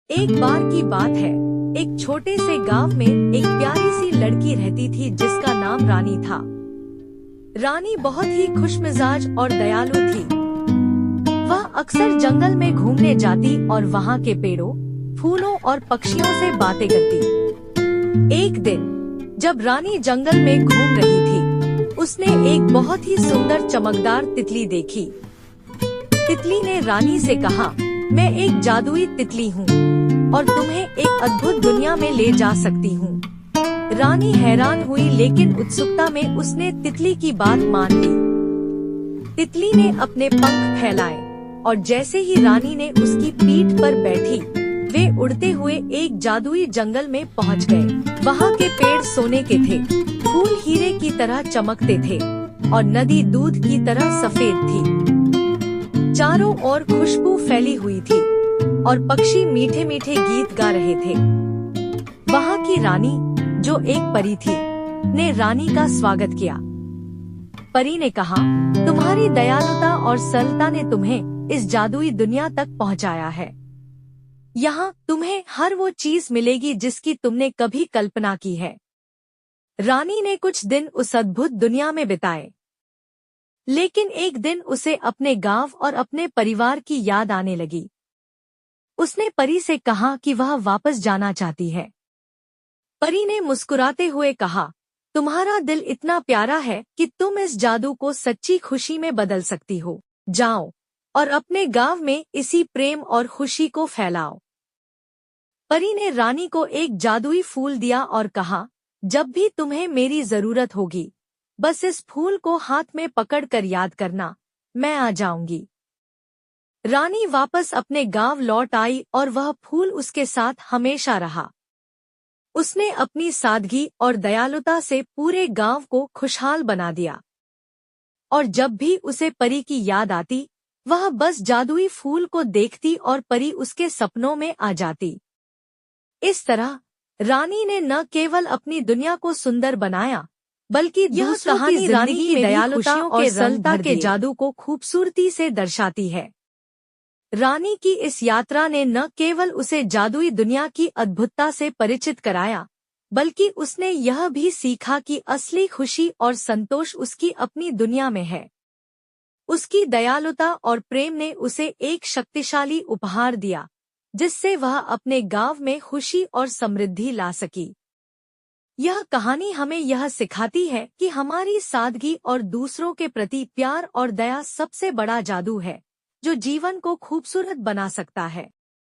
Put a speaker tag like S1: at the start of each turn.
S1: एक बार की बात है, एक छोटे से गांव में एक प्यारी सी लड़की रहती थी जिसका नाम रानी था। रानी बहुत ही खुशमिजाज और दयालु थी। वह अक्सर जंगल में घूमने जाती और वहाँ के पेड़ों, फूलों और पक्षियों से बातें करती। एक दिन जब रानी जंगल में घूम रही थी, उसने एक बहुत ही सुंदर चमकदार तितली देखी। तितली ने रानी से कहा, मैं एक जादुई तितली हूँ और तुम्हें एक अद्भुत दुनिया में ले जा सकती हूँ। रानी हैरान हुई, लेकिन उत्सुकता में उसने तितली की बात मान ली। तितली ने अपने पंख फैलाए और जैसे ही रानी ने उसकी पीठ पर बैठी, वे उड़ते हुए एक जादुई जंगल में पहुँच गए। वहाँ के पेड़ सोने के थे, फूल हीरे की तरह चमकते थे और नदी दूध की तरह सफेद थी। चारों ओर खुशबू फैली हुई थी और पक्षी मीठे मीठे गीत गा रहे थे। वहाँ की रानी, जो एक परी थी, ने रानी का स्वागत किया। परी ने कहा, तुम्हारी दयालुता और सरलता ने तुम्हें इस जादुई दुनिया तक पहुँचाया है। यहाँ तुम्हें हर वो चीज मिलेगी जिसकी तुमने कभी कल्पना की है। रानी ने कुछ दिन उस अद्भुत दुनिया में बिताए, लेकिन एक दिन उसे अपने गांव और अपने परिवार की याद आने लगी। उसने परी से कहा कि वह वापस जाना चाहती है। परी ने मुस्कुराते हुए कहा, तुम्हारा दिल इतना प्यारा है कि तुम इस जादू को सच्ची खुशी में बदल सकती हो। जाओ और अपने गांव में इसी प्रेम और खुशी को फैलाओ। परी ने रानी को एक जादुई फूल दिया और कहा, जब भी तुम्हें मेरी जरूरत होगी, बस इस फूल को हाथ में पकड़कर याद करना, मैं आ जाऊंगी। रानी वापस अपने गांव लौट आई और वह फूल उसके साथ हमेशा रहा। उसने अपनी सादगी और दयालुता से पूरे गांव को खुशहाल बना दिया। और जब भी उसे परी की याद आती, वह बस जादुई फूल को देखती और परी उसके सपनों में आ जाती। इस तरह रानी ने न केवल अपनी दुनिया को सुंदर बनाया, बल्कि यह कहानी रानी की दयालुता और सरलता के जादू को खूबसूरती से दर्शाती है। रानी की इस यात्रा ने न केवल उसे जादुई दुनिया की अद्भुतता से परिचित कराया, बल्कि उसने यह भी सीखा कि असली खुशी और संतोष उसकी अपनी दुनिया में है। उसकी दयालुता और प्रेम ने उसे एक शक्तिशाली उपहार दिया, जिससे वह अपने गांव में खुशी और समृद्धि ला सकी। यह कहानी हमें यह सिखाती है कि हमारी सादगी और दूसरों के प्रति प्यार और दया सबसे बड़ा जादू है, जो जीवन को खूबसूरत बना सकता है।